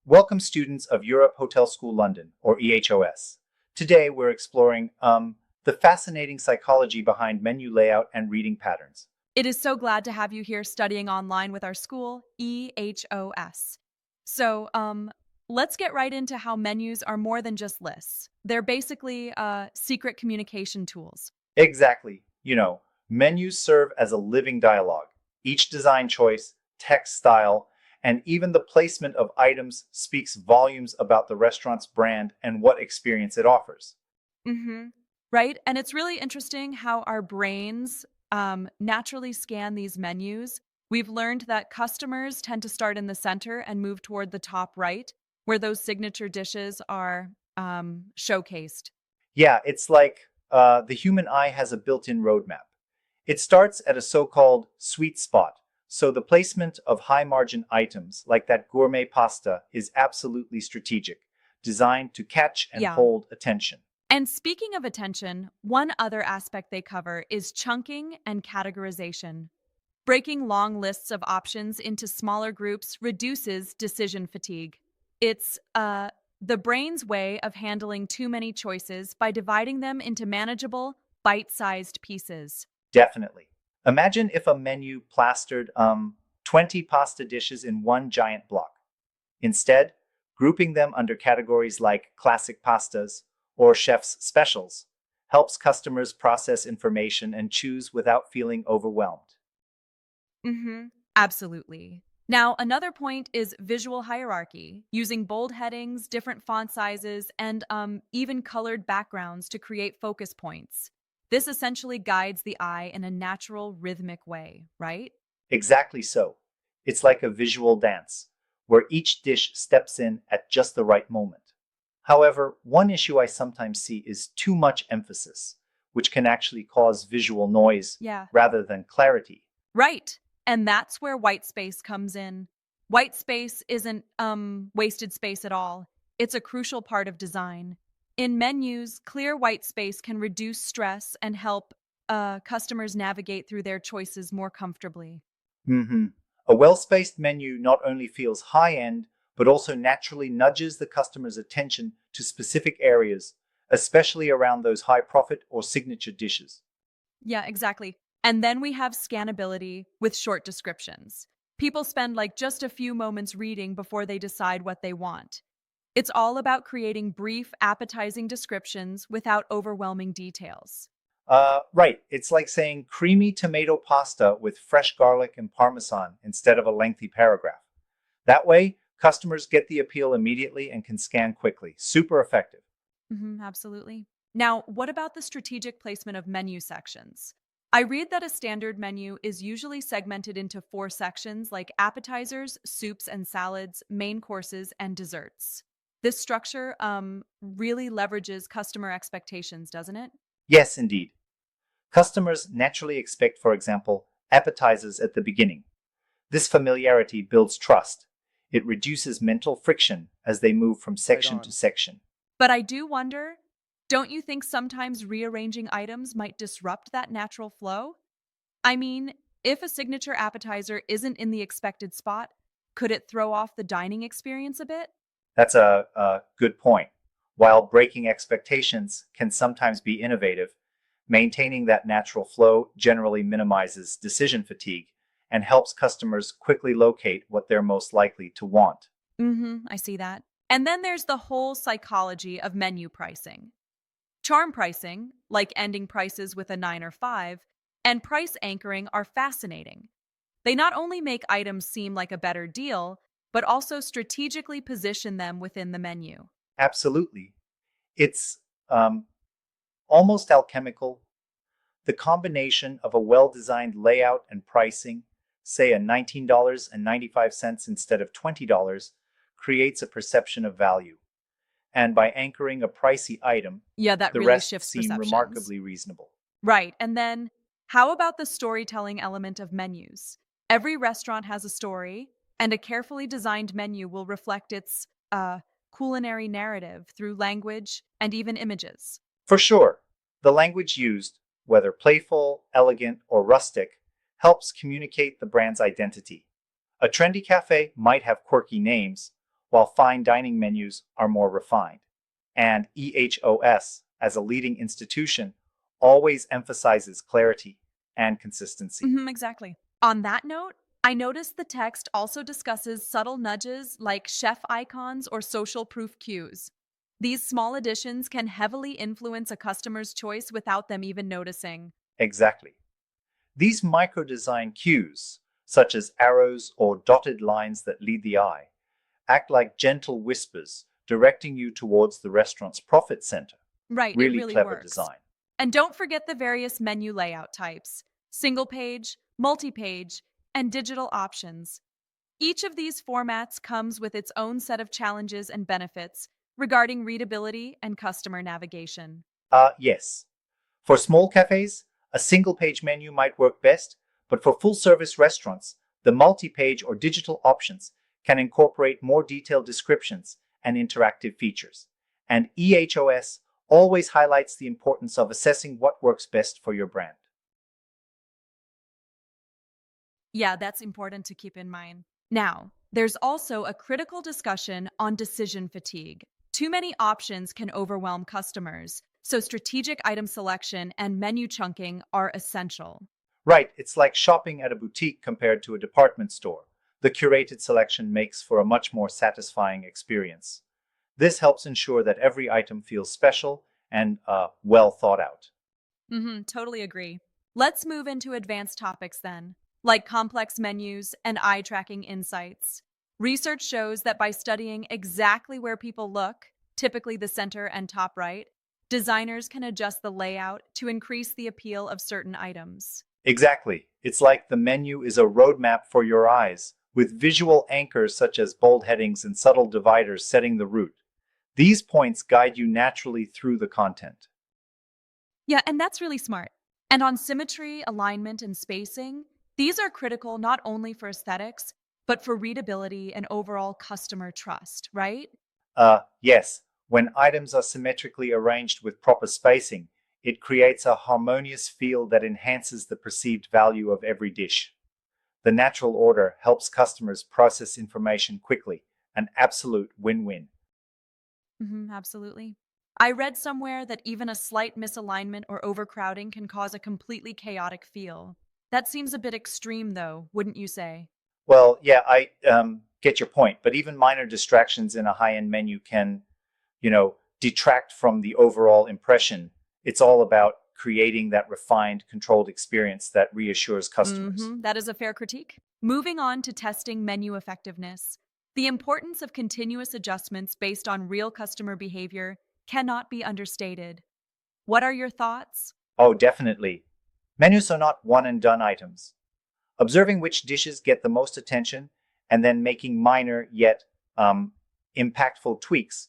Welcome students of Europe Hotel School London, or EHOS. Today we're exploring the fascinating psychology behind menu layout and reading patterns. It is so glad to have you here studying online with our school, EHOS. So, let's get right into how menus are more than just lists. They're basically secret communication tools. Exactly. Menus serve as a living dialogue. Each design choice, text style, and even the placement of items speaks volumes about the restaurant's brand and what experience it offers. Mm-hmm. Right? And it's really interesting how our brains naturally scan these menus. We've learned that customers tend to start in the center and move toward the top right, where those signature dishes are showcased. Yeah, it's like the human eye has a built in roadmap. It starts at a so called sweet spot, so the placement of high margin items like that gourmet pasta is absolutely strategic, designed to catch and Yeah. hold attention. And speaking of attention, one other aspect they cover is chunking and categorization. Breaking long lists of options into smaller groups reduces decision fatigue. It's the brain's way of handling too many choices by dividing them into manageable, bite sized pieces. Definitely. Imagine if a menu plastered 20 pasta dishes in one giant block. Instead, grouping them under categories like classic pastas or chef's specials helps customers process information and choose without feeling overwhelmed. Mm-hmm. Absolutely. Now, another point is visual hierarchy, using bold headings, different font sizes, and even colored backgrounds to create focus points. This essentially guides the eye in a natural, rhythmic way, right? Exactly so. It's like a visual dance, where each dish steps in at just the right moment. However, one issue I sometimes see is too much emphasis, which can actually cause visual noise Yeah. rather than clarity. Right. And that's where white space comes in. White space isn't wasted space at all. It's a crucial part of design. In menus, clear white space can reduce stress and help customers navigate through their choices more comfortably. hmm A well spaced menu not only feels high end, but also naturally nudges the customer's attention to specific areas, especially around those high profit or signature dishes. Yeah, exactly. And then we have scannability with short descriptions. People spend like just a few moments reading before they decide what they want. It's all about creating brief, appetizing descriptions without overwhelming details. Right, it's like saying creamy tomato pasta with fresh garlic and parmesan instead of a lengthy paragraph. That way, customers get the appeal immediately and can scan quickly. Super effective. Absolutely. Now, what about the strategic placement of menu sections? I read that a standard menu is usually segmented into four sections like appetizers, soups and salads, main courses, and desserts. This structure really leverages customer expectations, doesn't it? Yes, indeed. Customers naturally expect, for example, appetizers at the beginning. This familiarity builds trust. It reduces mental friction as they move from Right section to on. section. But I do wonder, don't you think sometimes rearranging items might disrupt that natural flow? I mean, if a signature appetizer isn't in the expected spot, could it throw off the dining experience a bit? That's a good point. While breaking expectations can sometimes be innovative, maintaining that natural flow generally minimizes decision fatigue and helps customers quickly locate what they're most likely to want. I see that. And then there's the whole psychology of menu pricing. Charm pricing, like ending prices with a 9 or 5, and price anchoring are fascinating. They not only make items seem like a better deal, but also strategically position them within the menu. Absolutely. It's um, almost alchemical. The combination of a well designed layout and pricing, say a $19.95 instead of $20, creates a perception of value. And by anchoring a pricey item, Yeah, that the really rest shifts seem perceptions. remarkably reasonable. Right. And then how about the storytelling element of menus? Every restaurant has a story, and a carefully designed menu will reflect its culinary narrative through language and even images. For sure, the language used, whether playful, elegant, or rustic, helps communicate the brand's identity. A trendy cafe might have quirky names, while fine dining menus are more refined. And EHOS, as a leading institution, always emphasizes clarity and consistency. Exactly. On that note, I noticed the text also discusses subtle nudges like chef icons or social proof cues. These small additions can heavily influence a customer's choice without them even noticing. Exactly. These micro design cues, such as arrows or dotted lines that lead the eye, act like gentle whispers directing you towards the restaurant's profit center. Right, it Really really clever works. design. And don't forget the various menu layout types: single page, multi page, and digital options. Each of these formats comes with its own set of challenges and benefits regarding readability and customer navigation. Yes. For small cafes, a single page menu might work best, but for full service restaurants, the multi page or digital options can incorporate more detailed descriptions and interactive features. And EHOS always highlights the importance of assessing what works best for your brand. Yeah, that's important to keep in mind. Now, there's also a critical discussion on decision fatigue. Too many options can overwhelm customers, so strategic item selection and menu chunking are essential. Right, it's like shopping at a boutique compared to a department store. The curated selection makes for a much more satisfying experience. This helps ensure that every item feels special and well thought out. Totally agree. Let's move into advanced topics then, like complex menus and eye tracking insights. Research shows that by studying exactly where people look, typically the center and top right, designers can adjust the layout to increase the appeal of certain items. Exactly. It's like the menu is a roadmap for your eyes, with visual anchors such as bold headings and subtle dividers setting the route. These points guide you naturally through the content. Yeah, and that's really smart. And on symmetry, alignment, and spacing, these are critical not only for aesthetics, but for readability and overall customer trust, right? Yes, when items are symmetrically arranged with proper spacing, it creates a harmonious feel that enhances the perceived value of every dish. The natural order helps customers process information quickly, an absolute win win. Absolutely. I read somewhere that even a slight misalignment or overcrowding can cause a completely chaotic feel. That seems a bit extreme, though, wouldn't you say? Well, yeah, I get your point, but even minor distractions in a high end menu can, detract from the overall impression. It's all about creating that refined, controlled experience that reassures customers. That is a fair critique. Moving on to testing menu effectiveness. The importance of continuous adjustments based on real customer behavior cannot be understated. What are your thoughts? Oh, definitely. Menus are not one and done items. Observing which dishes get the most attention and then making minor yet impactful tweaks,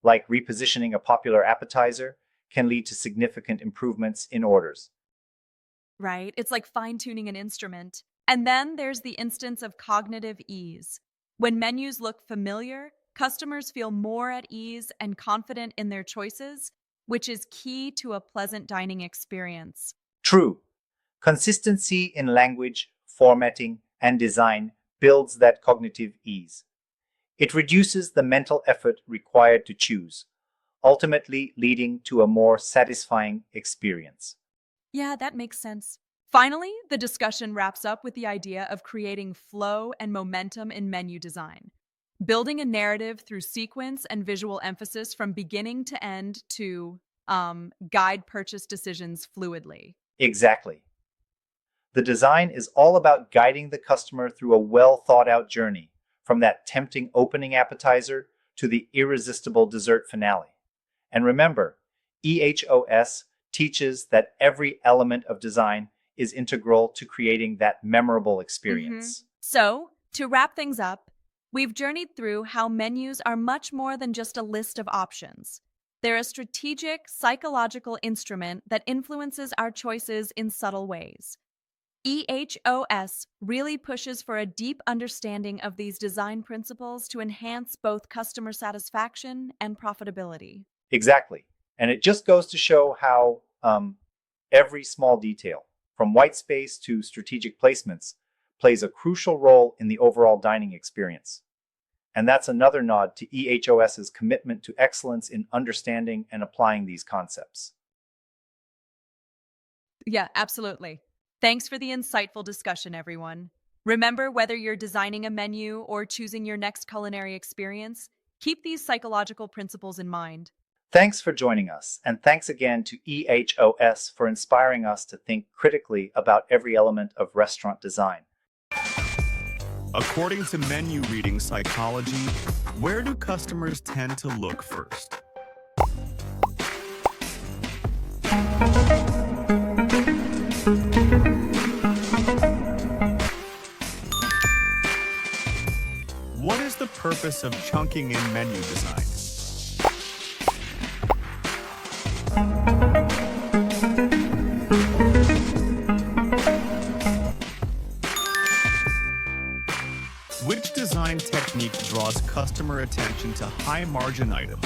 like repositioning a popular appetizer, can lead to significant improvements in orders. Right? It's like fine tuning an instrument. And then there's the instance of cognitive ease. When menus look familiar, customers feel more at ease and confident in their choices, which is key to a pleasant dining experience. True, consistency in language, formatting, and design builds that cognitive ease. It reduces the mental effort required to choose, ultimately leading to a more satisfying experience. Yeah, that makes sense. Finally, the discussion wraps up with the idea of creating flow and momentum in menu design. Building a narrative through sequence and visual emphasis from beginning to end to guide purchase decisions fluidly. Exactly. The design is all about guiding the customer through a well thought out journey, from that tempting opening appetizer to the irresistible dessert finale. And remember, EHOS teaches that every element of design is integral to creating that memorable experience. So, to wrap things up, we've journeyed through how menus are much more than just a list of options. They're a strategic, psychological instrument that influences our choices in subtle ways. EHOS really pushes for a deep understanding of these design principles to enhance both customer satisfaction and profitability. Exactly. And it just goes to show how every small detail, from white space to strategic placements, plays a crucial role in the overall dining experience. And that's another nod to EHOS's commitment to excellence in understanding and applying these concepts. Yeah, absolutely. Thanks for the insightful discussion, everyone. Remember, whether you're designing a menu or choosing your next culinary experience, keep these psychological principles in mind. Thanks for joining us, and thanks again to EHOS for inspiring us to think critically about every element of restaurant design. According to menu reading psychology, where do customers tend to look first? What is the purpose of chunking in menu design? Which design technique draws customer attention to high-margin items?